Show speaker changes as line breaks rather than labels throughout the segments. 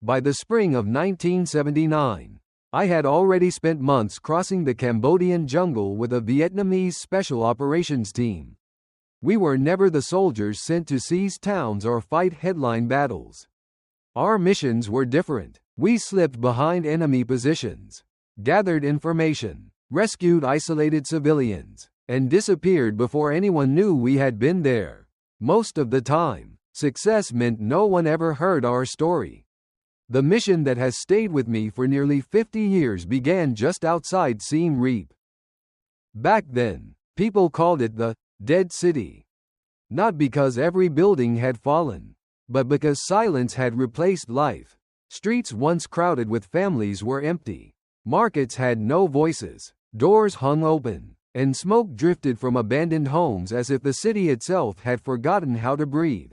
By the spring of 1979, I had already spent months crossing the Cambodian jungle with a Vietnamese special operations team. We were never the soldiers sent to seize towns or fight headline battles. Our missions were different. We slipped behind enemy positions, gathered information, rescued isolated civilians, and disappeared before anyone knew we had been there. Most of the time, success meant no one ever heard our story. The mission that has stayed with me for nearly 50 years began just outside Siem Reap. Back then, people called it the Dead City. Not because every building had fallen, but because silence had replaced life. Streets once crowded with families were empty. Markets had no voices. Doors hung open, and smoke drifted from abandoned homes as if the city itself had forgotten how to breathe.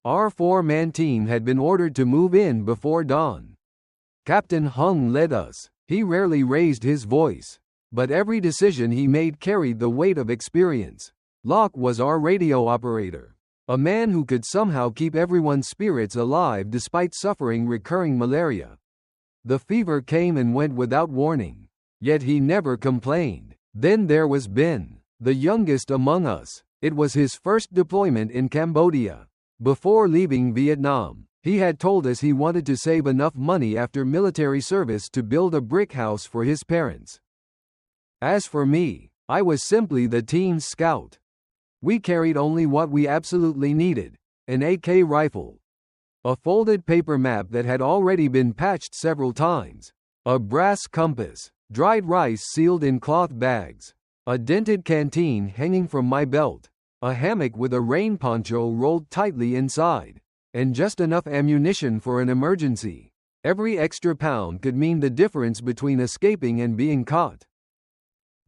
Our four-man team had been ordered to move in before dawn. Captain Hung led us. He rarely raised his voice, but every decision he made carried the weight of experience. Locke was our radio operator, a man who could somehow keep everyone's spirits alive despite suffering recurring malaria. The fever came and went without warning, yet he never complained. Then there was Ben, the youngest among us. It was his first deployment in Cambodia. Before leaving Vietnam, he had told us he wanted to save enough money after military service to build a brick house for his parents. As for me, I was simply the team's scout. We carried only what we absolutely needed: an AK rifle, a folded paper map that had already been patched several times, a brass compass, dried rice sealed in cloth bags, a dented canteen hanging from my belt, a hammock with a rain poncho rolled tightly inside, and just enough ammunition for an emergency. Every extra pound could mean the difference between escaping and being caught.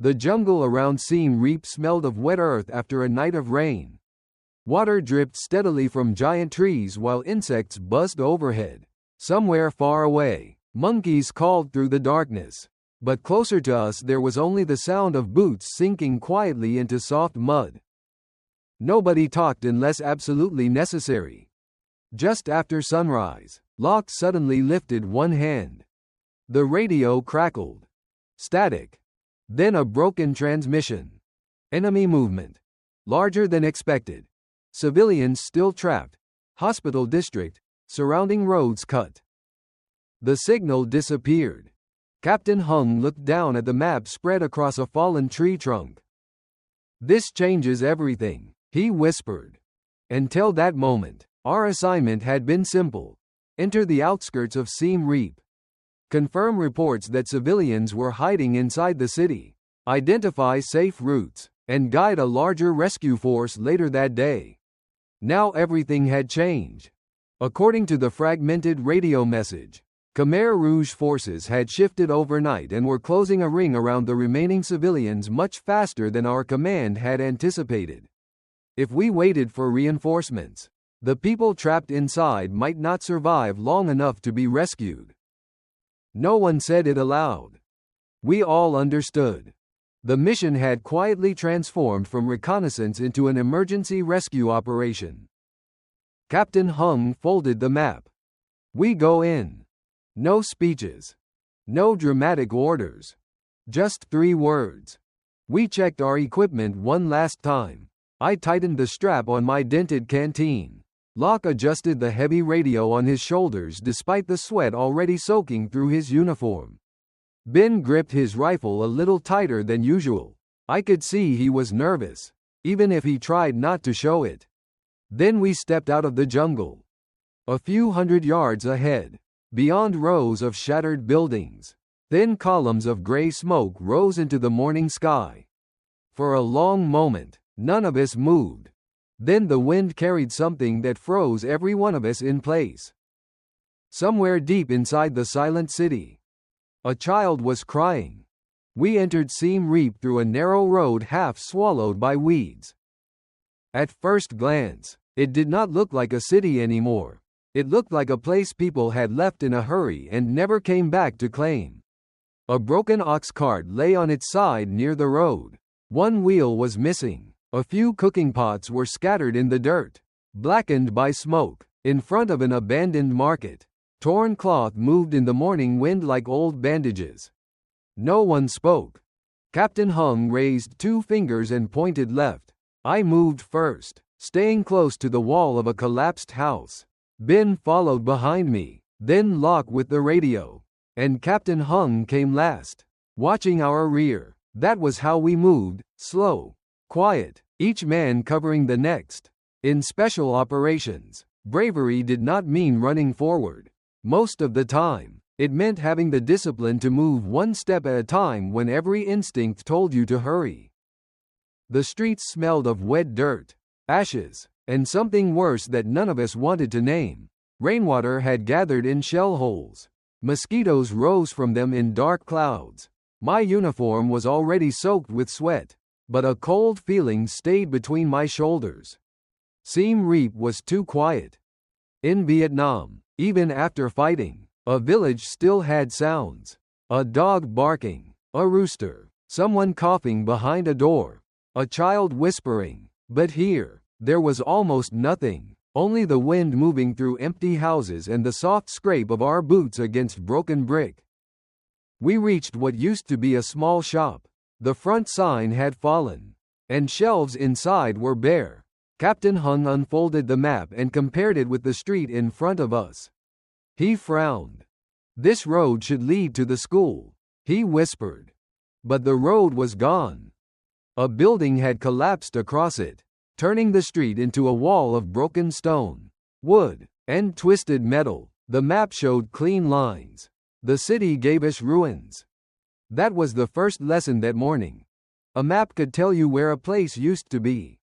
The jungle around Siem Reap smelled of wet earth after a night of rain. Water dripped steadily from giant trees while insects buzzed overhead. Somewhere far away, monkeys called through the darkness. But closer to us there was only the sound of boots sinking quietly into soft mud. Nobody talked unless absolutely necessary. Just after sunrise, Locke suddenly lifted one hand. The radio crackled. Static. Then a broken transmission. Enemy movement. Larger than expected. Civilians still trapped. Hospital district. Surrounding roads cut. The signal disappeared. Captain Hung looked down at the map spread across a fallen tree trunk. "This changes everything," he whispered. Until that moment, our assignment had been simple: enter the outskirts of Siem Reap, confirm reports that civilians were hiding inside the city, identify safe routes, and guide a larger rescue force later that day. Now everything had changed. According to the fragmented radio message, Khmer Rouge forces had shifted overnight and were closing a ring around the remaining civilians much faster than our command had anticipated. If we waited for reinforcements, the people trapped inside might not survive long enough to be rescued. No one said it aloud. We all understood. The mission had quietly transformed from reconnaissance into an emergency rescue operation. Captain Hung folded the map. "We go in." No speeches. No dramatic orders. Just 3 words. We checked our equipment one last time. I tightened the strap on my dented canteen. Locke adjusted the heavy radio on his shoulders despite the sweat already soaking through his uniform. Ben gripped his rifle a little tighter than usual. I could see he was nervous, even if he tried not to show it. Then we stepped out of the jungle. A few hundred yards ahead, beyond rows of shattered buildings, thin columns of gray smoke rose into the morning sky. For a long moment, none of us moved. Then the wind carried something that froze every one of us in place. Somewhere deep inside the silent city, a child was crying. We entered Siem Reap through a narrow road half swallowed by weeds. At first glance, it did not look like a city anymore. It looked like a place people had left in a hurry and never came back to claim. A broken ox cart lay on its side near the road. One wheel was missing. A few cooking pots were scattered in the dirt, blackened by smoke, in front of an abandoned market. Torn cloth moved in the morning wind like old bandages. No one spoke. Captain Hung raised 2 fingers and pointed left. I moved first, staying close to the wall of a collapsed house. Ben followed behind me, then Locke with the radio. And Captain Hung came last, watching our rear. That was how we moved, slow, quiet, each man covering the next. In special operations, bravery did not mean running forward. Most of the time, it meant having the discipline to move one step at a time when every instinct told you to hurry. The streets smelled of wet dirt, ashes, and something worse that none of us wanted to name. Rainwater had gathered in shell holes. Mosquitoes rose from them in dark clouds. My uniform was already soaked with sweat, but a cold feeling stayed between my shoulders. Siem Reap was too quiet. In Vietnam, even after fighting, a village still had sounds. A dog barking, a rooster, someone coughing behind a door, a child whispering. But here, there was almost nothing, only the wind moving through empty houses and the soft scrape of our boots against broken brick. We reached what used to be a small shop. The front sign had fallen, and shelves inside were bare. Captain Hung unfolded the map and compared it with the street in front of us. He frowned. This road should lead to the school, he whispered. But the road was gone. A building had collapsed across it, turning the street into a wall of broken stone, wood, and twisted metal. The map showed clean lines. The city gave us ruins. That was the first lesson that morning. A map could tell you where a place used to be,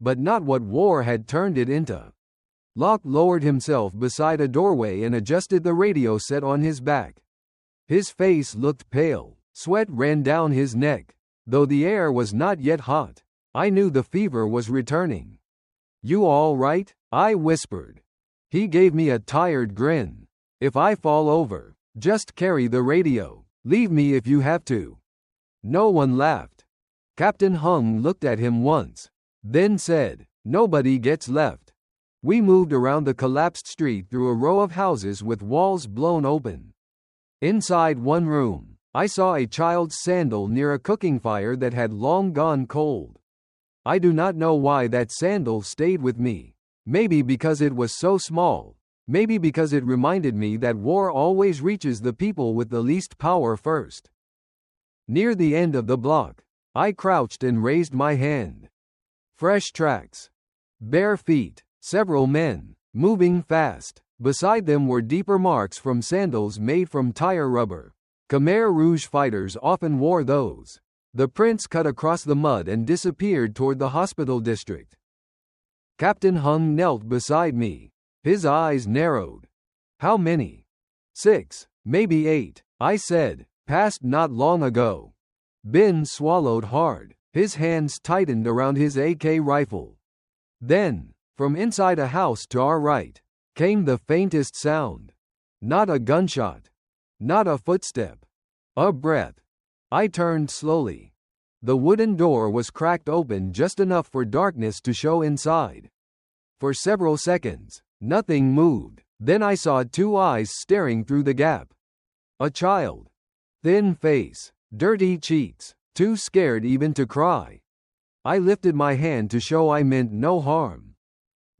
but not what war had turned it into. Locke lowered himself beside a doorway and adjusted the radio set on his back. His face looked pale, sweat ran down his neck. Though the air was not yet hot, I knew the fever was returning. "You all right?" I whispered. He gave me a tired grin. "If I fall over, just carry the radio. Leave me if you have to." No one laughed. Captain Hung looked at him once, then said, "Nobody gets left." We moved around the collapsed street through a row of houses with walls blown open. Inside one room, I saw a child's sandal near a cooking fire that had long gone cold. I do not know why that sandal stayed with me. Maybe because it was so small. Maybe because it reminded me that war always reaches the people with the least power first. Near the end of the block, I crouched and raised my hand. Fresh tracks. Bare feet. Several men, moving fast. Beside them were deeper marks from sandals made from tire rubber. Khmer Rouge fighters often wore those. The prints cut across the mud and disappeared toward the hospital district. Captain Hung knelt beside me. His eyes narrowed. "How many?" "6, maybe 8, I said. "Passed not long ago." Ben swallowed hard. His hands tightened around his AK rifle. Then, from inside a house to our right, came the faintest sound. Not a gunshot. Not a footstep. A breath. I turned slowly. The wooden door was cracked open just enough for darkness to show inside. For several seconds, nothing moved. Then I saw 2 eyes staring through the gap. A child. Thin face. Dirty cheeks. Too scared even to cry. I lifted my hand to show I meant no harm.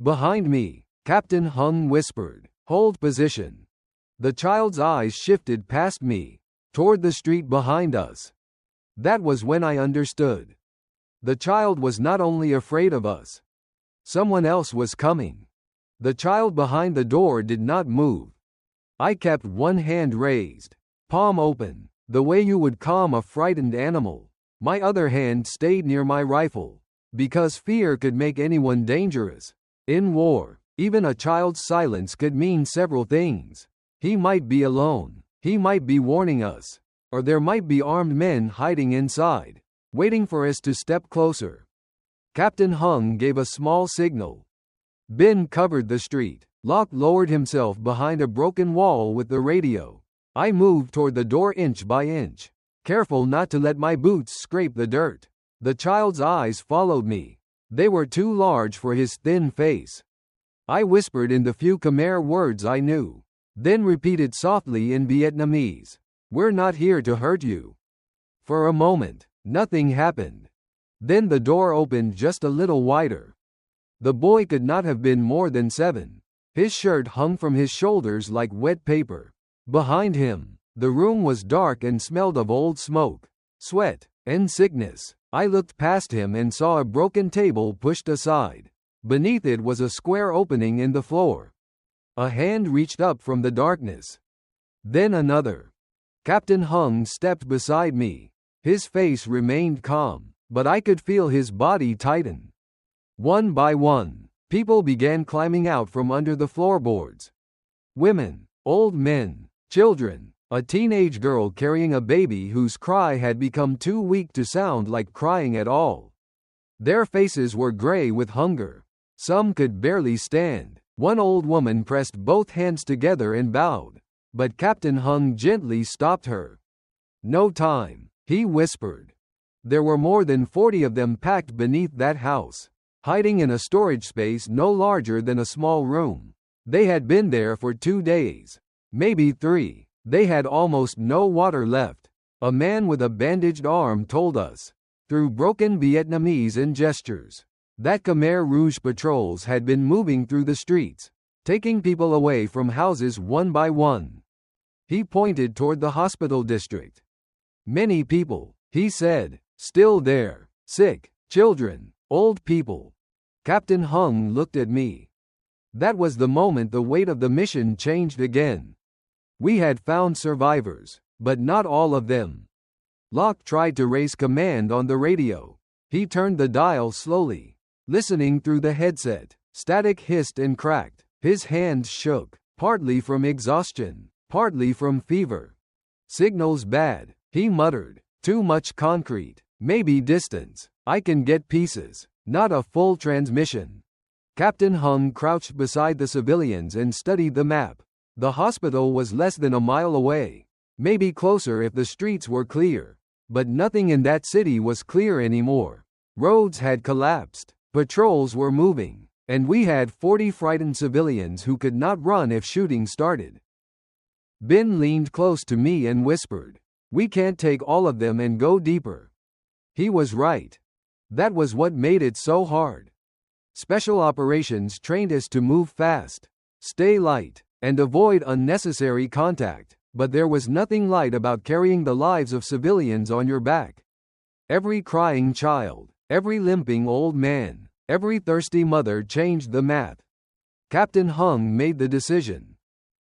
Behind me, Captain Hung whispered, "Hold position." The child's eyes shifted past me, toward the street behind us. That was when I understood. The child was not only afraid of us. Someone else was coming. The child behind the door did not move. I kept one hand raised, palm open, the way you would calm a frightened animal. My other hand stayed near my rifle, because fear could make anyone dangerous. In war, even a child's silence could mean several things. He might be alone, he might be warning us, or there might be armed men hiding inside, waiting for us to step closer. Captain Hung gave a small signal. Ben covered the street. Locke lowered himself behind a broken wall with the radio. I moved toward the door inch by inch, careful not to let my boots scrape the dirt. The child's eyes followed me. They were too large for his thin face. I whispered in the few Khmer words I knew. then repeated softly in Vietnamese, "We're not here to hurt you." For a moment, nothing happened. Then the door opened just a little wider. The boy could not have been more than 7. His shirt hung from his shoulders like wet paper. Behind him, the room was dark and smelled of old smoke, sweat, and sickness. I looked past him and saw a broken table pushed aside. Beneath it was a square opening in the floor. A hand reached up from the darkness. Then another. Captain Hung stepped beside me. His face remained calm, but I could feel his body tighten. One by one, people began climbing out from under the floorboards. Women, old men, children, a teenage girl carrying a baby whose cry had become too weak to sound like crying at all. Their faces were gray with hunger. Some could barely stand. One old woman pressed both hands together and bowed, but Captain Hung gently stopped her. "No time," he whispered. There were more than 40 of them packed beneath that house, hiding in a storage space no larger than a small room. They had been there for 2 days, maybe 3. They had almost no water left. A man with a bandaged arm told us, through broken Vietnamese and gestures, that Khmer Rouge patrols had been moving through the streets, taking people away from houses one by one. He pointed toward the hospital district. Many people, he said, still there, sick, children, old people. Captain Hung looked at me. That was the moment the weight of the mission changed again. We had found survivors, but not all of them. Locke tried to raise command on the radio. He turned the dial slowly, listening through the headset. Static hissed and cracked. His hands shook, partly from exhaustion, partly from fever. "Signal's bad," he muttered. "Too much concrete. Maybe distance. I can get pieces. Not a full transmission." Captain Hung crouched beside the civilians and studied the map. The hospital was less than a mile away. Maybe closer if the streets were clear. But nothing in that city was clear anymore. Roads had collapsed. Patrols were moving. And we had 40 frightened civilians who could not run if shooting started. Ben leaned close to me and whispered, "We can't take all of them and go deeper." He was right. That was what made it so hard. Special operations trained us to move fast, stay light, and avoid unnecessary contact, but there was nothing light about carrying the lives of civilians on your back. Every crying child, every limping old man, every thirsty mother changed the math. Captain Hung made the decision.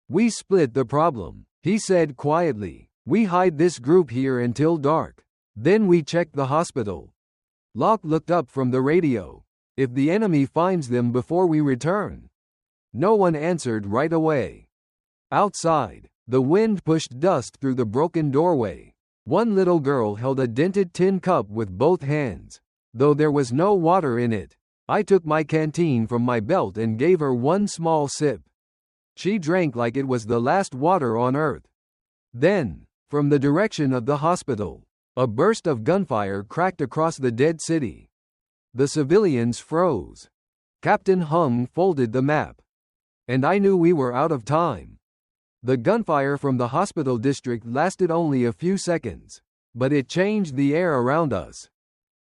"We split the problem," he said quietly. "We hide this group here until dark. Then we check the hospital." Locke looked up from the radio. "If the enemy finds them before we return?" No one answered right away. Outside, the wind pushed dust through the broken doorway. One little girl held a dented tin cup with both hands. Though there was no water in it, I took my canteen from my belt and gave her one small sip. She drank like it was the last water on earth. Then, from the direction of the hospital, a burst of gunfire cracked across the dead city. The civilians froze. Captain Hung folded the map. And I knew we were out of time. The gunfire from the hospital district lasted only a few seconds, but it changed the air around us.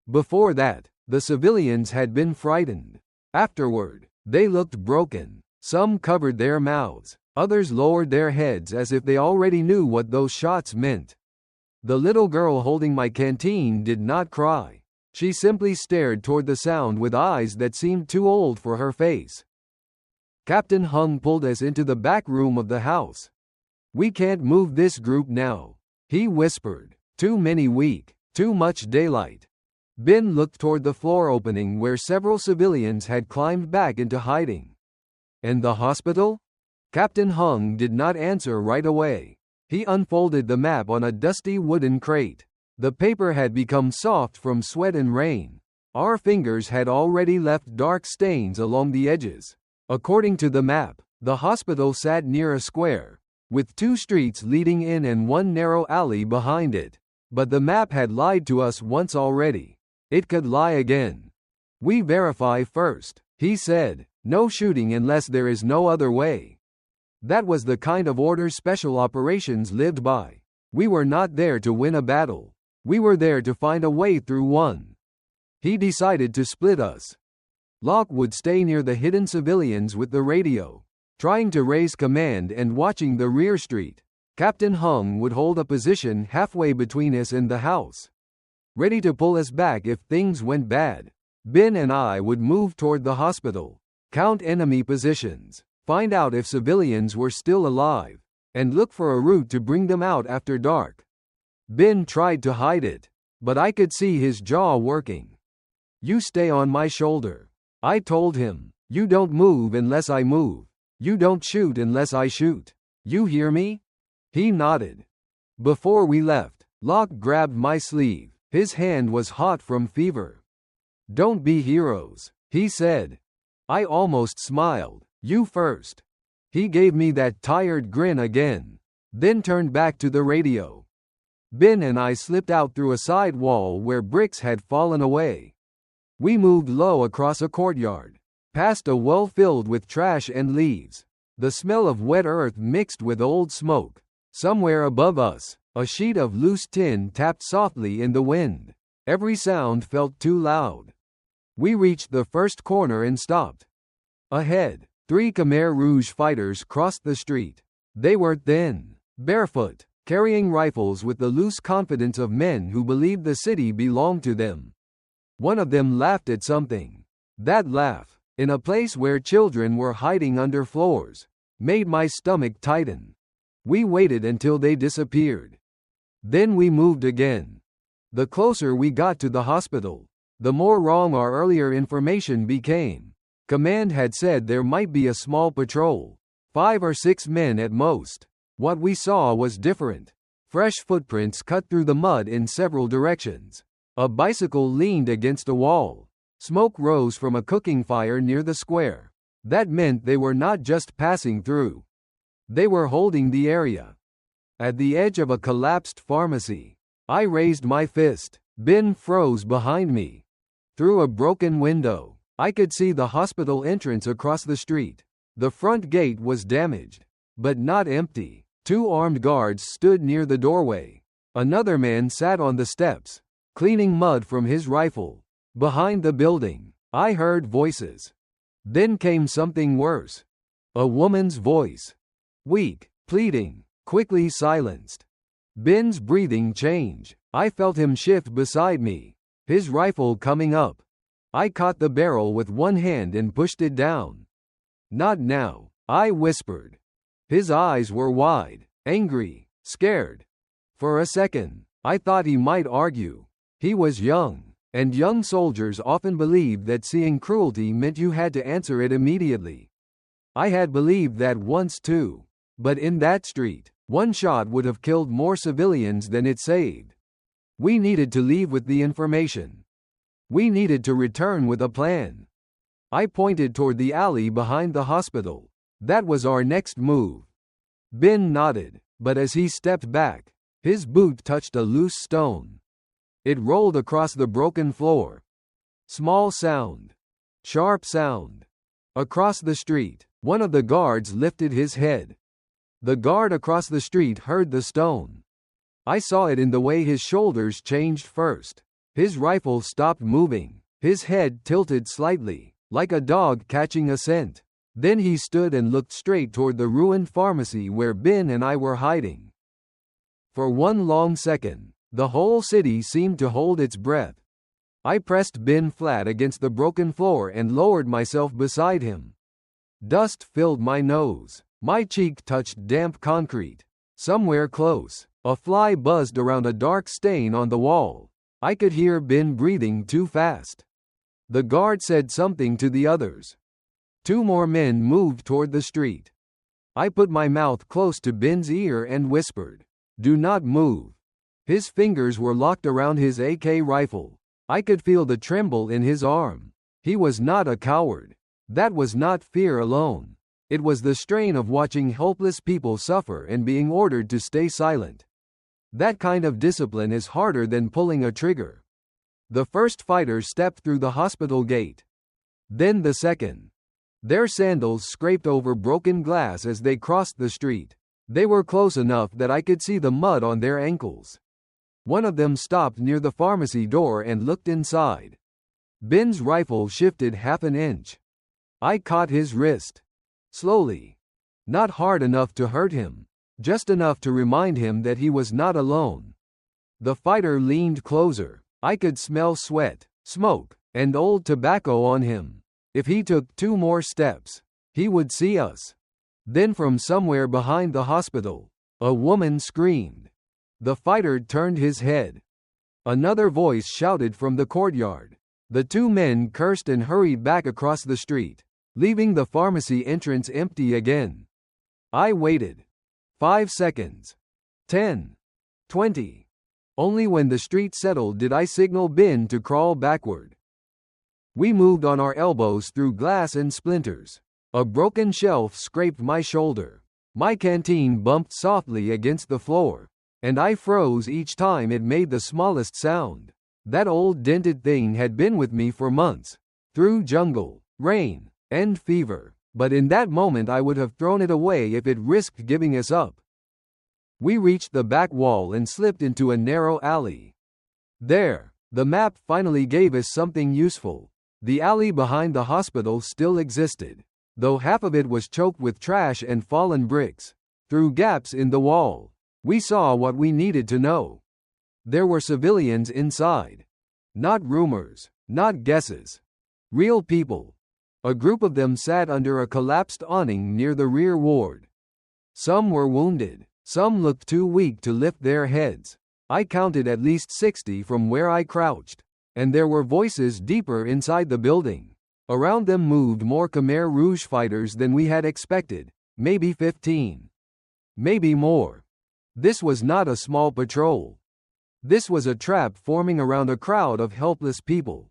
Before that, the civilians had been frightened. Afterward, they looked broken. Some covered their mouths, others lowered their heads as if they already knew what those shots meant. The little girl holding my canteen did not cry. She simply stared toward the sound with eyes that seemed too old for her face. Captain Hung pulled us into the back room of the house. "We can't move this group now," he whispered. "Too many weak, too much daylight." Ben looked toward the floor opening where several civilians had climbed back into hiding. "And the hospital?" Captain Hung did not answer right away. He unfolded the map on a dusty wooden crate. The paper had become soft from sweat and rain. Our fingers had already left dark stains along the edges. According to the map, the hospital sat near a square, with 2 streets leading in and one narrow alley behind it. But the map had lied to us once already. It could lie again. "We verify first," he said. "No shooting unless there is no other way." That was the kind of order special operations lived by. We were not there to win a battle. We were there to find a way through one. He decided to split us. Locke would stay near the hidden civilians with the radio, trying to raise command and watching the rear street. Captain Hung would hold a position halfway between us and the house, ready to pull us back if things went bad. Ben and I would move toward the hospital, count enemy positions, find out if civilians were still alive, and look for a route to bring them out after dark. Ben tried to hide it, but I could see his jaw working. You stay on my shoulder, I told him. You don't move unless I move. You don't shoot unless I shoot. You hear me? He nodded. Before we left, Locke grabbed my sleeve. His hand was hot from fever. Don't be heroes, he said. I almost smiled. You first. He gave me that tired grin again, then turned back to the radio. Ben and I slipped out through a side wall where bricks had fallen away. We moved low across a courtyard, past a well filled with trash and leaves. The smell of wet earth mixed with old smoke. Somewhere above us, a sheet of loose tin tapped softly in the wind. Every sound felt too loud. We reached the first corner and stopped. Ahead, 3 Khmer Rouge fighters crossed the street. They were thin, barefoot, carrying rifles with the loose confidence of men who believed the city belonged to them. One of them laughed at something. That laugh, in a place where children were hiding under floors, made my stomach tighten. We waited until they disappeared. Then we moved again. The closer we got to the hospital, the more wrong our earlier information became. Command had said there might be a small patrol, 5 or 6 men at most. What we saw was different. Fresh footprints cut through the mud in several directions. A bicycle leaned against a wall. Smoke rose from a cooking fire near the square. That meant they were not just passing through. They were holding the area. At the edge of a collapsed pharmacy, I raised my fist. Ben froze behind me. Through a broken window, I could see the hospital entrance across the street. The front gate was damaged, but not empty. 2 armed guards stood near the doorway. Another man sat on the steps, cleaning mud from his rifle. Behind the building, I heard voices. Then came something worse. A woman's voice. Weak, pleading, quickly silenced. Ben's breathing changed. I felt him shift beside me, his rifle coming up. I caught the barrel with one hand and pushed it down. Not now, I whispered. His eyes were wide, angry, scared. For a second, I thought he might argue. He was young, and young soldiers often believed that seeing cruelty meant you had to answer it immediately. I had believed that once too. But in that street, one shot would have killed more civilians than it saved. We needed to leave with the information. We needed to return with a plan. I pointed toward the alley behind the hospital. That was our next move. Ben nodded, but as he stepped back, his boot touched a loose stone. It rolled across the broken floor. Small sound. Sharp sound. Across the street, one of the guards lifted his head. The guard across the street heard the stone. I saw it in the way his shoulders changed first. His rifle stopped moving. His head tilted slightly, like a dog catching a scent. Then he stood and looked straight toward the ruined pharmacy where Ben and I were hiding. For one long second, the whole city seemed to hold its breath. I pressed Ben flat against the broken floor and lowered myself beside him. Dust filled my nose. My cheek touched damp concrete. Somewhere close, a fly buzzed around a dark stain on the wall. I could hear Ben breathing too fast. The guard said something to the others. 2 more men moved toward the street. I put my mouth close to Ben's ear and whispered, "Do not move." His fingers were locked around his AK rifle. I could feel the tremble in his arm. He was not a coward. That was not fear alone. It was the strain of watching helpless people suffer and being ordered to stay silent. That kind of discipline is harder than pulling a trigger. The first fighter stepped through the hospital gate. Then the second. Their sandals scraped over broken glass as they crossed the street. They were close enough that I could see the mud on their ankles. One of them stopped near the pharmacy door and looked inside. Ben's rifle shifted half an inch. I caught his wrist. Slowly. Not hard enough to hurt him. Just enough to remind him that he was not alone. The fighter leaned closer. I could smell sweat, smoke, and old tobacco on him. If he took 2 more steps, he would see us. Then from somewhere behind the hospital, a woman screamed. The fighter turned his head. Another voice shouted from the courtyard. The 2 men cursed and hurried back across the street, leaving the pharmacy entrance empty again. I waited. 5 seconds. 10. 20. Only when the street settled did I signal Ben to crawl backward. We moved on our elbows through glass and splinters. A broken shelf scraped my shoulder. My canteen bumped softly against the floor, and I froze each time it made the smallest sound. That old dented thing had been with me for months, through jungle, rain, and fever, but in that moment I would have thrown it away if it risked giving us up. We reached the back wall and slipped into a narrow alley. There, the map finally gave us something useful. The alley behind the hospital still existed, though half of it was choked with trash and fallen bricks. Through gaps in the wall, we saw what we needed to know. There were civilians inside. Not rumors, not guesses. Real people. A group of them sat under a collapsed awning near the rear ward. Some were wounded. Some looked too weak to lift their heads. I counted at least 60 from where I crouched. And there were voices deeper inside the building. Around them moved more Khmer Rouge fighters than we had expected, maybe 15. Maybe more. This was not a small patrol. This was a trap forming around a crowd of helpless people.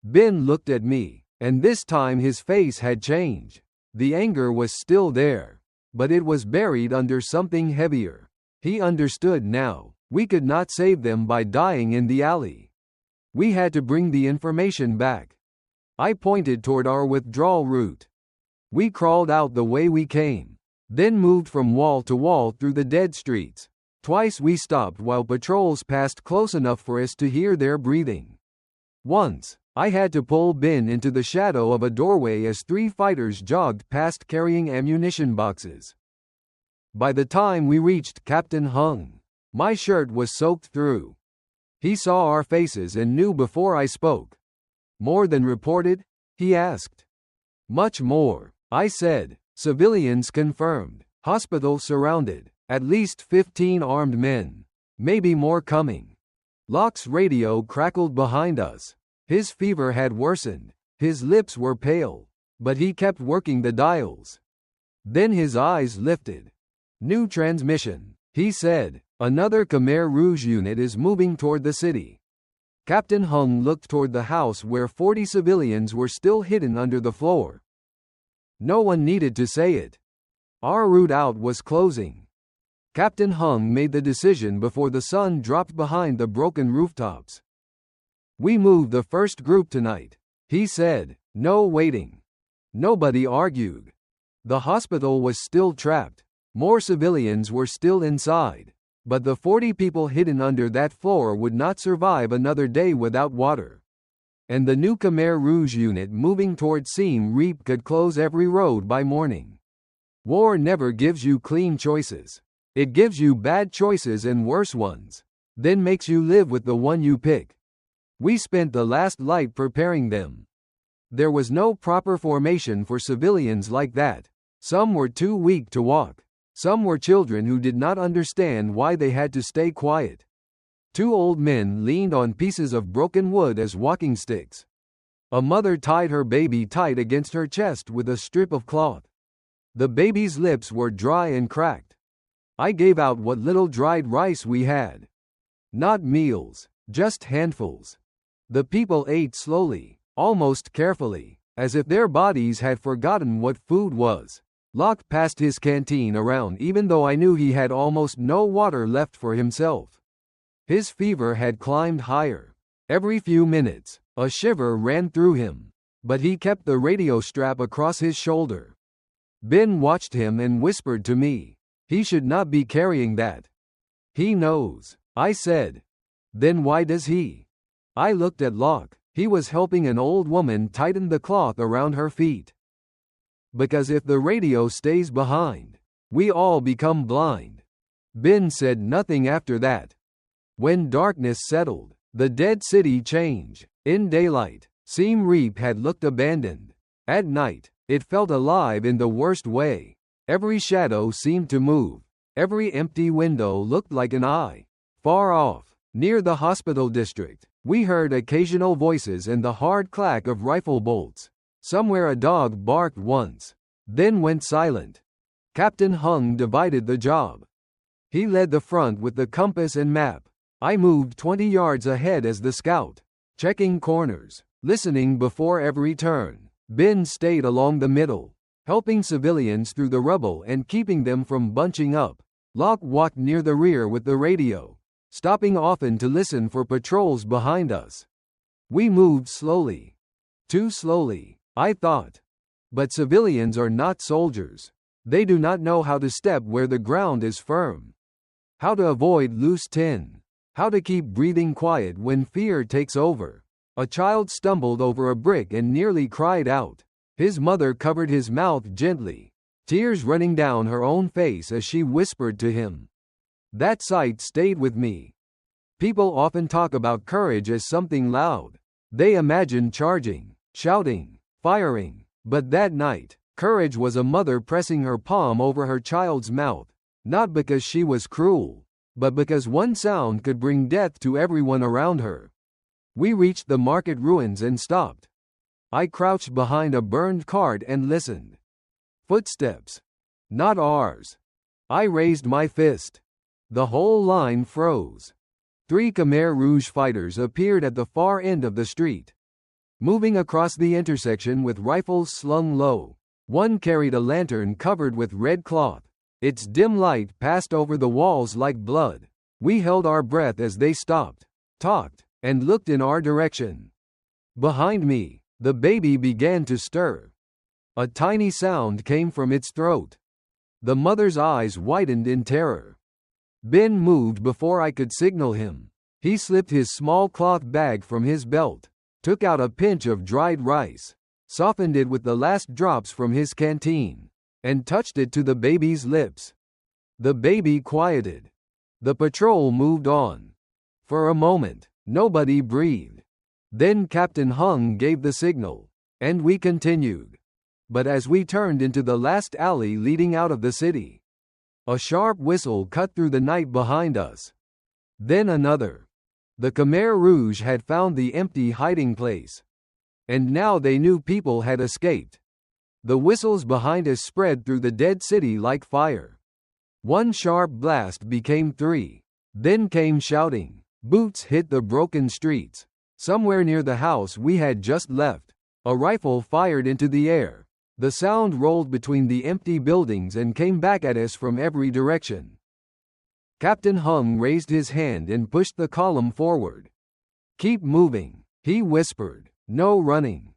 Ben looked at me, and this time his face had changed. The anger was still there, but it was buried under something heavier. He understood now. We could not save them by dying in the alley. We had to bring the information back. I pointed toward our withdrawal route. We crawled out the way we came, then moved from wall to wall through the dead streets. Twice we stopped while patrols passed close enough for us to hear their breathing. Once, I had to pull Ben into the shadow of a doorway as 3 fighters jogged past carrying ammunition boxes. By the time we reached Captain Hung, my shirt was soaked through. He saw our faces and knew before I spoke. More than reported? He asked. Much more, I said. Civilians confirmed. Hospital surrounded. At least 15 armed men. Maybe more coming. Locke's radio crackled behind us. His fever had worsened. His lips were pale, but he kept working the dials. Then his eyes lifted. New transmission, he said. Another Khmer Rouge unit is moving toward the city. Captain Hung looked toward the house where 40 civilians were still hidden under the floor. No one needed to say it. Our route out was closing. Captain Hung made the decision before the sun dropped behind the broken rooftops. We moved the first group tonight, he said. No waiting. Nobody argued. The hospital was still trapped. More civilians were still inside. But the 40 people hidden under that floor would not survive another day without water. And the new Khmer Rouge unit moving toward Siem Reap could close every road by morning. War never gives you clean choices. It gives you bad choices and worse ones, then makes you live with the one you pick. We spent the last light preparing them. There was no proper formation for civilians like that. Some were too weak to walk. Some were children who did not understand why they had to stay quiet. 2 old men leaned on pieces of broken wood as walking sticks. A mother tied her baby tight against her chest with a strip of cloth. The baby's lips were dry and cracked. I gave out what little dried rice we had. Not meals, just handfuls. The people ate slowly, almost carefully, as if their bodies had forgotten what food was. Locke passed his canteen around even though I knew he had almost no water left for himself. His fever had climbed higher. Every few minutes, a shiver ran through him. but he kept the radio strap across his shoulder. Ben watched him and whispered to me, "He should not be carrying that." "He knows," I said. "Then why does he?" I looked at Locke. He was helping an old woman tighten the cloth around her feet. "Because if the radio stays behind, we all become blind." Ben said nothing after that. When darkness settled, the dead city changed. In daylight, Siem Reap had looked abandoned. At night, it felt alive in the worst way. Every shadow seemed to move. Every empty window looked like an eye. Far off, near the hospital district, we heard occasional voices and the hard clack of rifle bolts. Somewhere a dog barked once, then went silent. Captain Hung divided the job. He led the front with the compass and map. I moved 20 yards ahead as the scout, checking corners, listening before every turn. Ben stayed along the middle, helping civilians through the rubble and keeping them from bunching up. Locke walked near the rear with the radio, stopping often to listen for patrols behind us. We moved slowly. Too slowly, I thought. But civilians are not soldiers. They do not know how to step where the ground is firm, how to avoid loose tin, how to keep breathing quiet when fear takes over. A child stumbled over a brick and nearly cried out. His mother covered his mouth gently, tears running down her own face as she whispered to him. That sight stayed with me. People often talk about courage as something loud. They imagine charging, shouting, firing. But that night, courage was a mother pressing her palm over her child's mouth, not because she was cruel, but because one sound could bring death to everyone around her. We reached the market ruins and stopped. I crouched behind a burned cart and listened. Footsteps. Not ours. I raised my fist. The whole line froze. 3 Khmer Rouge fighters appeared at the far end of the street, moving across the intersection with rifles slung low. One carried a lantern covered with red cloth. Its dim light passed over the walls like blood. We held our breath as they stopped, talked, and looked in our direction. Behind me, the baby began to stir. A tiny sound came from its throat. The mother's eyes widened in terror. Ben moved before I could signal him. He slipped his small cloth bag from his belt, took out a pinch of dried rice, softened it with the last drops from his canteen, and touched it to the baby's lips. The baby quieted. The patrol moved on. For a moment, nobody breathed. Then Captain Hung gave the signal, and we continued. But as we turned into the last alley leading out of the city, a sharp whistle cut through the night behind us. Then another. The Khmer Rouge had found the empty hiding place. And now they knew people had escaped. The whistles behind us spread through the dead city like fire. One sharp blast became 3. Then came shouting. Boots hit the broken streets. Somewhere near the house we had just left, a rifle fired into the air. The sound rolled between the empty buildings and came back at us from every direction. Captain Hung raised his hand and pushed the column forward. "Keep moving," he whispered. "No running."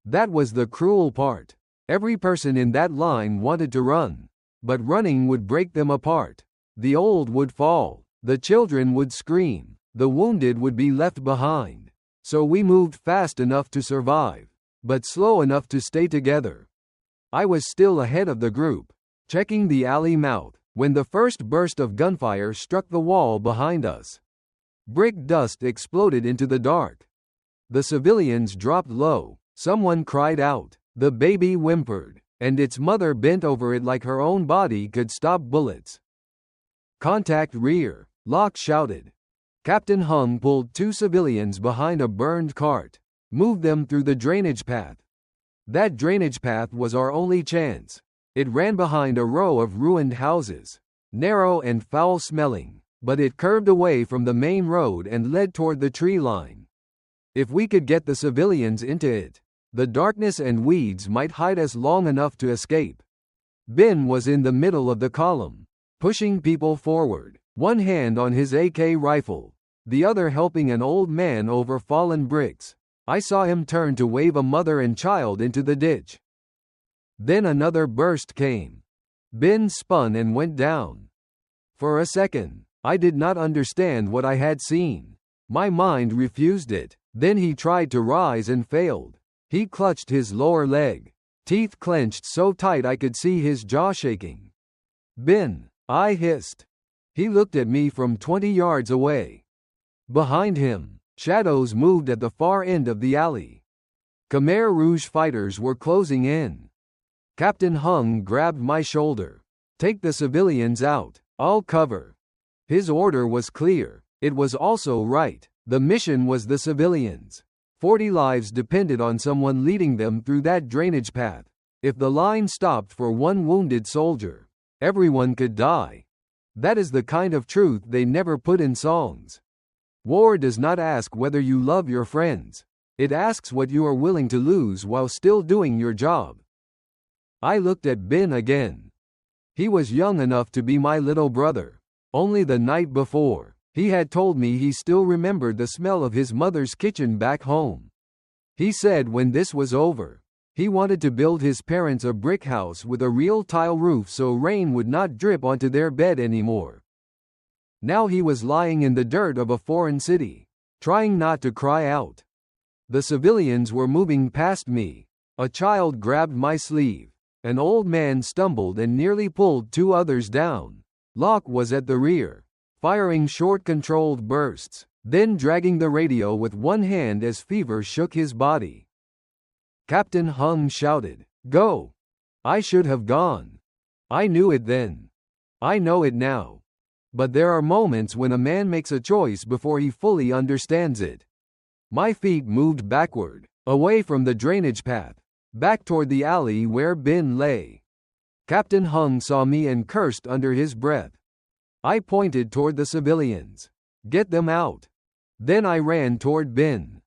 That was the cruel part. Every person in that line wanted to run, but running would break them apart. The old would fall, the children would scream, the wounded would be left behind. So we moved fast enough to survive, but slow enough to stay together. I was still ahead of the group, checking the alley mouth, when the first burst of gunfire struck the wall behind us. Brick dust exploded into the dark. The civilians dropped low. Someone cried out. The baby whimpered, and its mother bent over it like her own body could stop bullets. "Contact rear," Locke shouted. Captain Hung pulled 2 civilians behind a burned cart, moved them through the drainage path. That drainage path was our only chance. It ran behind a row of ruined houses, narrow and foul-smelling, but it curved away from the main road and led toward the tree line. If we could get the civilians into it, the darkness and weeds might hide us long enough to escape. Ben was in the middle of the column, pushing people forward, one hand on his AK rifle, the other helping an old man over fallen bricks. I saw him turn to wave a mother and child into the ditch. Then another burst came. Ben spun and went down. For a second, I did not understand what I had seen. My mind refused it. Then he tried to rise and failed. He clutched his lower leg. Teeth clenched so tight I could see his jaw shaking. Ben, I hissed. He looked at me from 20 yards away. Behind him, shadows moved at the far end of the alley. Khmer Rouge fighters were closing in. Captain Hung grabbed my shoulder. Take the civilians out. I'll cover. His order was clear. It was also right. The mission was the civilians. 40 lives depended on someone leading them through that drainage path. If the line stopped for one wounded soldier, everyone could die. That is the kind of truth they never put in songs. War does not ask whether you love your friends. It asks what you are willing to lose while still doing your job. I looked at Ben again. He was young enough to be my little brother. Only the night before, he had told me he still remembered the smell of his mother's kitchen back home. He said when this was over, he wanted to build his parents a brick house with a real tile roof so rain would not drip onto their bed anymore. Now he was lying in the dirt of a foreign city, trying not to cry out. The civilians were moving past me. A child grabbed my sleeve. An old man stumbled and nearly pulled 2 others down. Locke was at the rear, firing short controlled bursts, then dragging the radio with one hand as fever shook his body. Captain Hung shouted, "Go!" I should have gone. I knew it then. I know it now. But there are moments when a man makes a choice before he fully understands it. My feet moved backward, away from the drainage path, back toward the alley where Ben lay. Captain Hung saw me and cursed under his breath. I pointed toward the civilians. Get them out. Then I ran toward Ben.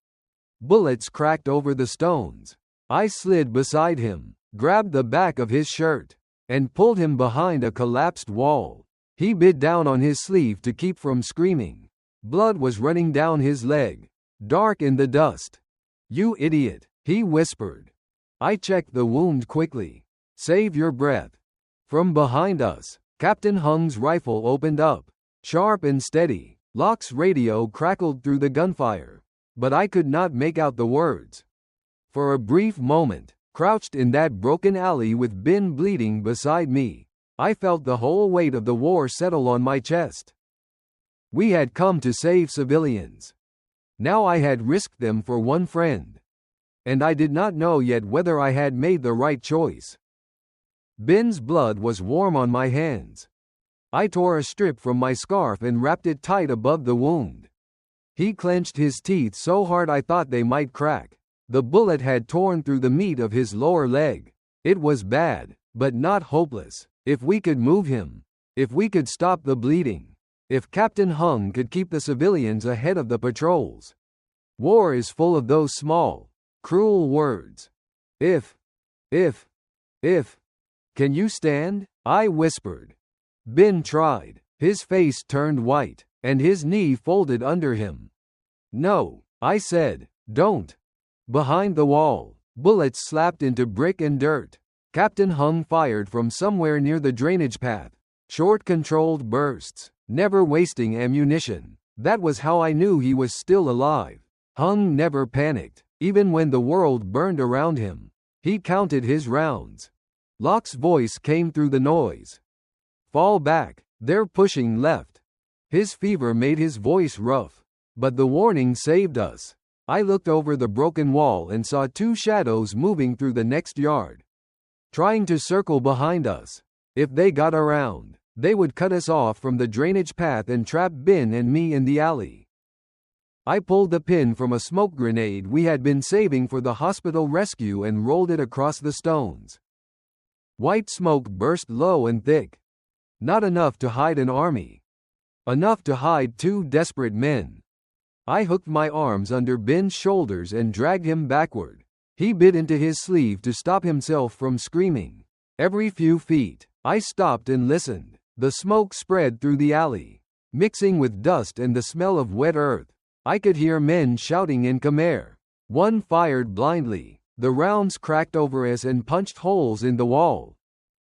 Bullets cracked over the stones. I slid beside him, grabbed the back of his shirt, and pulled him behind a collapsed wall. He bit down on his sleeve to keep from screaming. Blood was running down his leg, dark in the dust. "You idiot," he whispered. I checked the wound quickly. "Save your breath." From behind us, Captain Hung's rifle opened up, sharp and steady. Locke's radio crackled through the gunfire, but I could not make out the words. For a brief moment, crouched in that broken alley with Ben bleeding beside me, I felt the whole weight of the war settle on my chest. We had come to save civilians. Now I had risked them for one friend. And I did not know yet whether I had made the right choice. Ben's blood was warm on my hands. I tore a strip from my scarf and wrapped it tight above the wound. He clenched his teeth so hard I thought they might crack. The bullet had torn through the meat of his lower leg. It was bad, but not hopeless. If we could move him, if we could stop the bleeding, if Captain Hung could keep the civilians ahead of the patrols. War is full of those small, cruel words. If. Can you stand? I whispered. Ben tried. His face turned white, and his knee folded under him. No, I said, don't. Behind the wall, bullets slapped into brick and dirt. Captain Hung fired from somewhere near the drainage path. Short controlled bursts, never wasting ammunition. That was how I knew he was still alive. Hung never panicked, even when the world burned around him. He counted his rounds. Locke's voice came through the noise. Fall back, they're pushing left. His fever made his voice rough. But the warning saved us. I looked over the broken wall and saw 2 shadows moving through the next yard, trying to circle behind us. If they got around, they would cut us off from the drainage path and trap Ben and me in the alley. I pulled the pin from a smoke grenade we had been saving for the hospital rescue and rolled it across the stones. White smoke burst low and thick. Not enough to hide an army. Enough to hide 2 desperate men. I hooked my arms under Ben's shoulders and dragged him backward. He bit into his sleeve to stop himself from screaming. Every few feet, I stopped and listened. The smoke spread through the alley, mixing with dust and the smell of wet earth. I could hear men shouting in Khmer. One fired blindly. The rounds cracked over us and punched holes in the wall.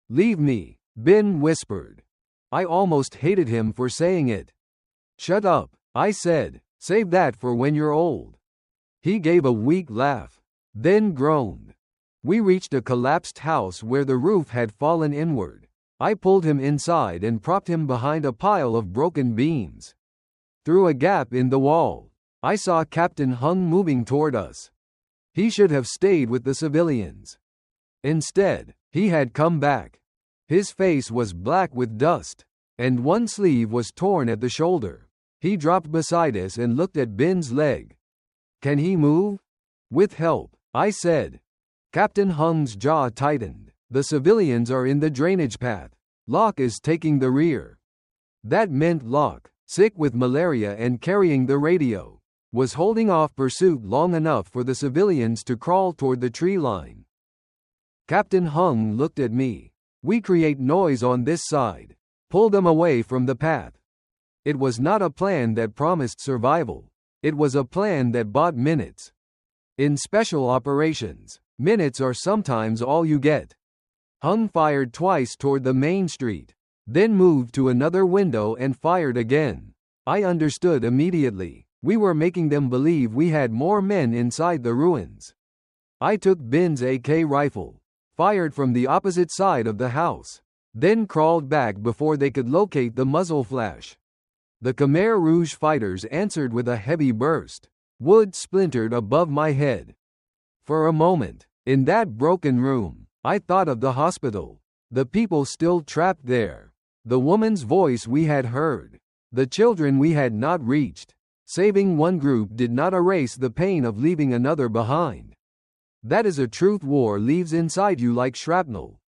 "Leave me," Ben whispered. I almost hated him for saying it. "Shut up," I said. "Save that for when you're old." He gave a weak laugh, then groaned. We reached a collapsed house where the roof had fallen inward. I pulled him inside and propped him behind a pile of broken beams. Through a gap in the wall, I saw Captain Hung moving toward us. He should have stayed with the civilians. Instead, he had come back. His face was black with dust, and one sleeve was torn at the shoulder. He dropped beside us and looked at Ben's leg. "Can he move?" "With help," I said. Captain Hung's jaw tightened. "The civilians are in the drainage path. Locke is taking the rear." That meant Locke, sick with malaria and carrying the radio, was holding off pursuit long enough for the civilians to crawl toward the tree line. Captain Hung looked at me. "We create noise on this side. Pull them away from the path." It was not a plan that promised survival. It was a plan that bought minutes. In special operations, minutes are sometimes all you get. Hung fired twice toward the main street, then moved to another window and fired again. I understood immediately. We were making them believe we had more men inside the ruins. I took Ben's AK rifle, fired from the opposite side of the house, then crawled back before they could locate the muzzle flash. The Khmer Rouge fighters answered with a heavy burst. Wood splintered above my head. For a moment, in that broken room, I thought of the hospital. The people still trapped there. The woman's voice we had heard. The children we had not reached. Saving one group did not erase the pain of leaving another behind. That is a truth war leaves inside you like shrapnel.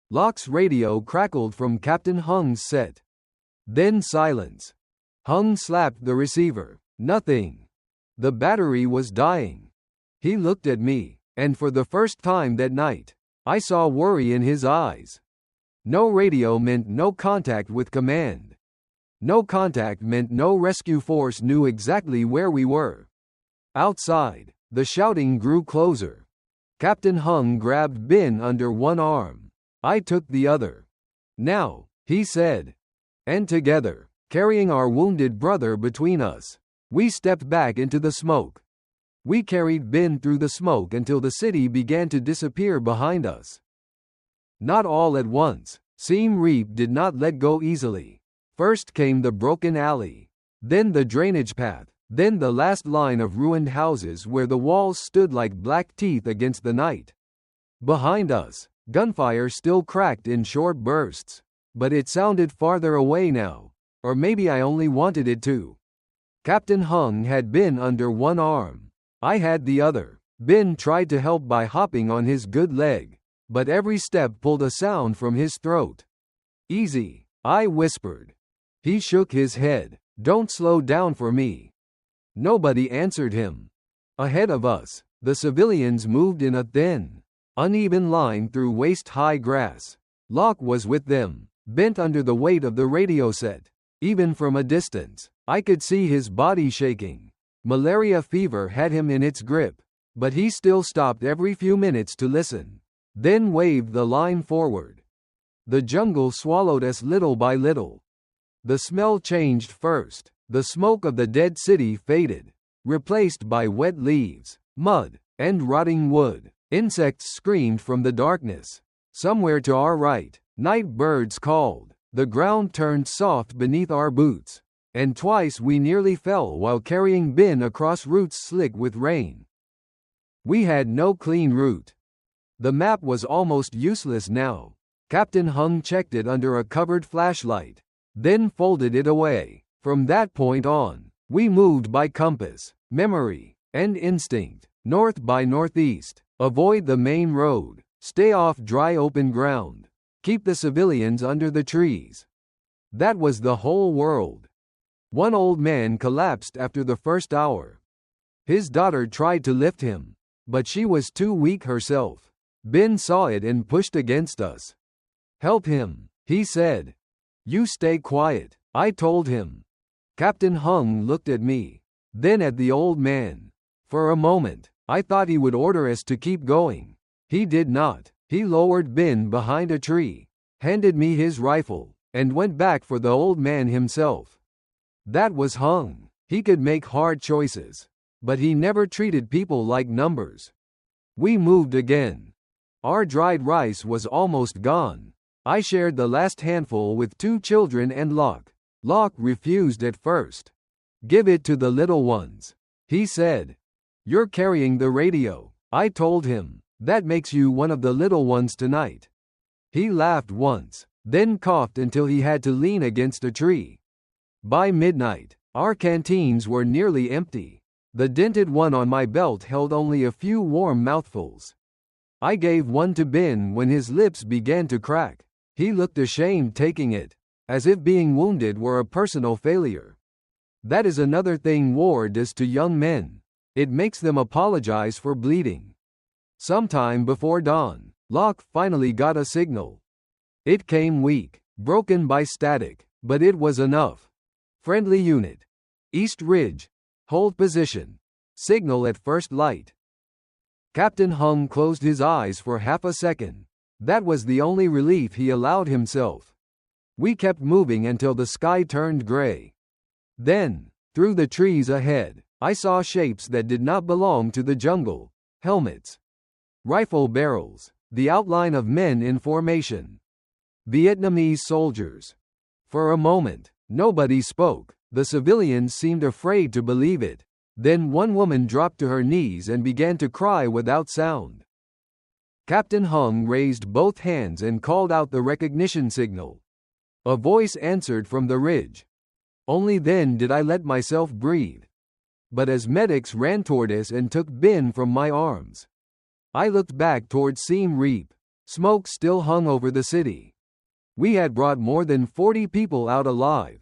Locke's radio crackled from Captain Hung's set. Then silence. Hung slapped the receiver. Nothing. The battery was dying. He looked at me, and for the first time that night, I saw worry in his eyes. No radio meant no contact with command. No contact meant no rescue force knew exactly where we were. Outside, the shouting grew closer. Captain Hung grabbed Ben under one arm. I took the other. "Now," he said. And together, carrying our wounded brother between us, we stepped back into the smoke. We carried Ben through the smoke until the city began to disappear behind us. Not all at once. Siem Reap did not let go easily. First came the broken alley, then the drainage path, then the last line of ruined houses where the walls stood like black teeth against the night. Behind us, gunfire still cracked in short bursts, but it sounded farther away now, or maybe I only wanted it to. Captain Hung had Ben under one arm. I had the other. Ben tried to help by hopping on his good leg, but every step pulled a sound from his throat. "Easy," I whispered. He shook his head. "Don't slow down for me." Nobody answered him. Ahead of us, the civilians moved in a thin, uneven line through waist-high grass. Locke was with them, bent under the weight of the radio set. Even from a distance, I could see his body shaking. Malaria fever had him in its grip, but he still stopped every few minutes to listen, then waved the line forward. The jungle swallowed us little by little. The smell changed first. The smoke of the dead city faded, replaced by wet leaves, mud, and rotting wood. Insects screamed from the darkness. Somewhere to our right, night birds called. The ground turned soft beneath our boots, and twice we nearly fell while carrying Ben across roots slick with rain. We had no clean route. The map was almost useless now. Captain Hung checked it under a covered flashlight, then folded it away. From that point on, we moved by compass, memory, and instinct. North by northeast, avoid the main road, stay off dry open ground, keep the civilians under the trees. That was the whole world. One old man collapsed after the first hour. His daughter tried to lift him, but she was too weak herself. Ben saw it and pushed against us. "Help him," he said. "You stay quiet," I told him. Captain Hung looked at me, then at the old man. For a moment, I thought he would order us to keep going. He did not. He lowered Ben behind a tree, handed me his rifle, and went back for the old man himself. That was Hung. He could make hard choices, but he never treated people like numbers. We moved again. Our dried rice was almost gone. I shared the last handful with 2 children and Locke. Locke refused at first. "Give it to the little ones," he said. "You're carrying the radio," I told him. "That makes you one of the little ones tonight." He laughed once, then coughed until he had to lean against a tree. By midnight, our canteens were nearly empty. The dented one on my belt held only a few warm mouthfuls. I gave one to Ben when his lips began to crack. He looked ashamed taking it, as if being wounded were a personal failure. That is another thing war does to young men. It makes them apologize for bleeding. Sometime before dawn, Locke finally got a signal. It came weak, broken by static, but it was enough. "Friendly unit. East Ridge. Hold position. Signal at first light." Captain Hung closed his eyes for half a second. That was the only relief he allowed himself. We kept moving until the sky turned gray. Then, through the trees ahead, I saw shapes that did not belong to the jungle. Helmets. Rifle barrels. The outline of men in formation. Vietnamese soldiers. For a moment, nobody spoke. The civilians seemed afraid to believe it. Then one woman dropped to her knees and began to cry without sound. Captain Hung raised both hands and called out the recognition signal. A voice answered from the ridge. Only then did I let myself breathe. But as medics ran toward us and took Ben from my arms, I looked back toward Siem Reap. Smoke still hung over the city. We had brought more than 40 people out alive.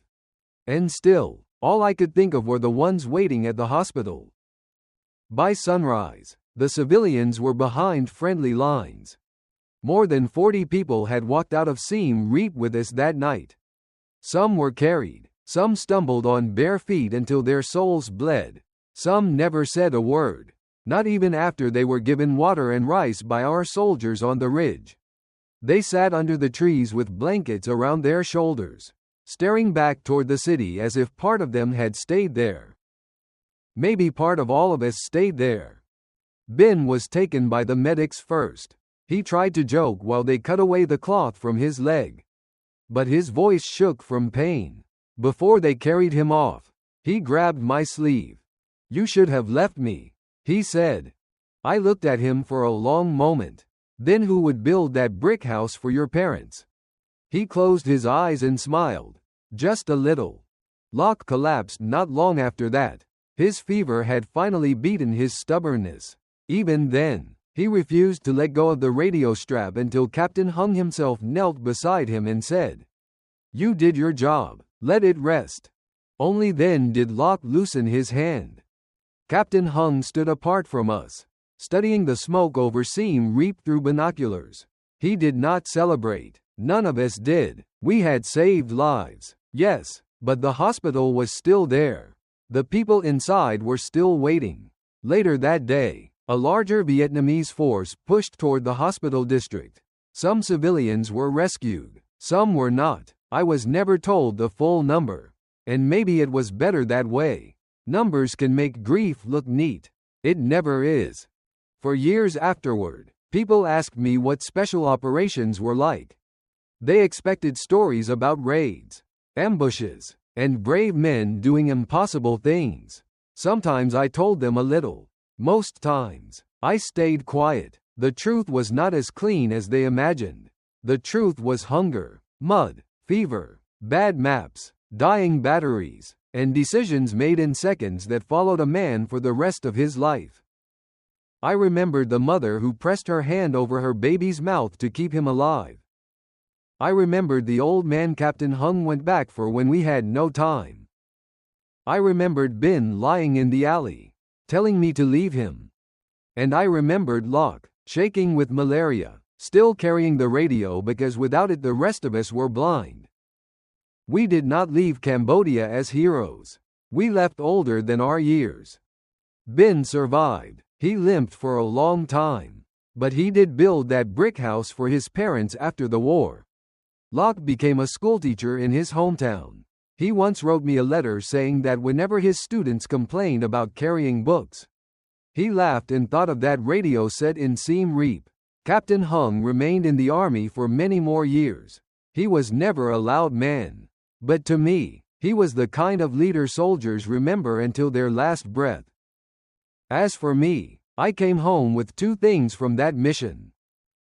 And still, all I could think of were the ones waiting at the hospital. By sunrise, the civilians were behind friendly lines. More than 40 people had walked out of Siem Reap with us that night. Some were carried, some stumbled on bare feet until their souls bled. Some never said a word, not even after they were given water and rice by our soldiers on the ridge. They sat under the trees with blankets around their shoulders, staring back toward the city as if part of them had stayed there. Maybe part of all of us stayed there. Ben was taken by the medics first. He tried to joke while they cut away the cloth from his leg, but his voice shook from pain. Before they carried him off, he grabbed my sleeve. "You should have left me," he said. I looked at him for a long moment. "Then who would build that brick house for your parents?" He closed his eyes and smiled. Just a little. Locke collapsed not long after that. His fever had finally beaten his stubbornness. Even then, he refused to let go of the radio strap until Captain Hung himself knelt beside him and said, "You did your job. Let it rest." Only then did Locke loosen his hand. Captain Hung stood apart from us, studying the smoke over Siem Reap through binoculars. He did not celebrate. None of us did. We had saved lives, yes, but the hospital was still there. The people inside were still waiting. Later that day, a larger Vietnamese force pushed toward the hospital district. Some civilians were rescued, some were not. I was never told the full number. And maybe it was better that way. Numbers can make grief look neat. It never is. For years afterward, people asked me what special operations were like. They expected stories about raids, ambushes, and brave men doing impossible things. Sometimes I told them a little. Most times, I stayed quiet. The truth was not as clean as they imagined. The truth was hunger, mud, fever, bad maps, dying batteries, and decisions made in seconds that followed a man for the rest of his life. I remembered the mother who pressed her hand over her baby's mouth to keep him alive. I remembered the old man Captain Hung went back for when we had no time. I remembered Ben lying in the alley, telling me to leave him. And I remembered Locke, shaking with malaria, still carrying the radio because without it the rest of us were blind. We did not leave Cambodia as heroes. We left older than our years. Ben survived. He limped for a long time. But he did build that brick house for his parents after the war. Locke became a schoolteacher in his hometown. He once wrote me a letter saying that whenever his students complained about carrying books, he laughed and thought of that radio set in Siem Reap. Captain Hung remained in the army for many more years. He was never a loud man. But to me, he was the kind of leader soldiers remember until their last breath. As for me, I came home with two things from that mission.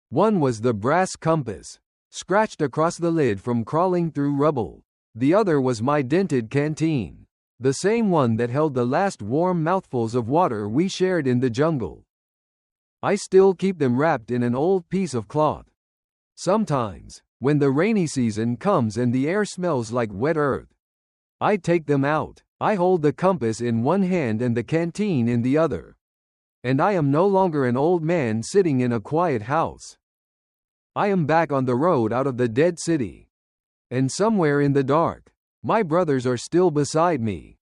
One was the brass compass, scratched across the lid from crawling through rubble. The other was my dented canteen, the same one that held the last warm mouthfuls of water we shared in the jungle. I still keep them wrapped in an old piece of cloth. Sometimes, when the rainy season comes and the air smells like wet earth, I take them out. I hold the compass in one hand and the canteen in the other. And I am no longer an old man sitting in a quiet house. I am back on the road out of the dead city. And somewhere in the dark, my brothers are still beside me.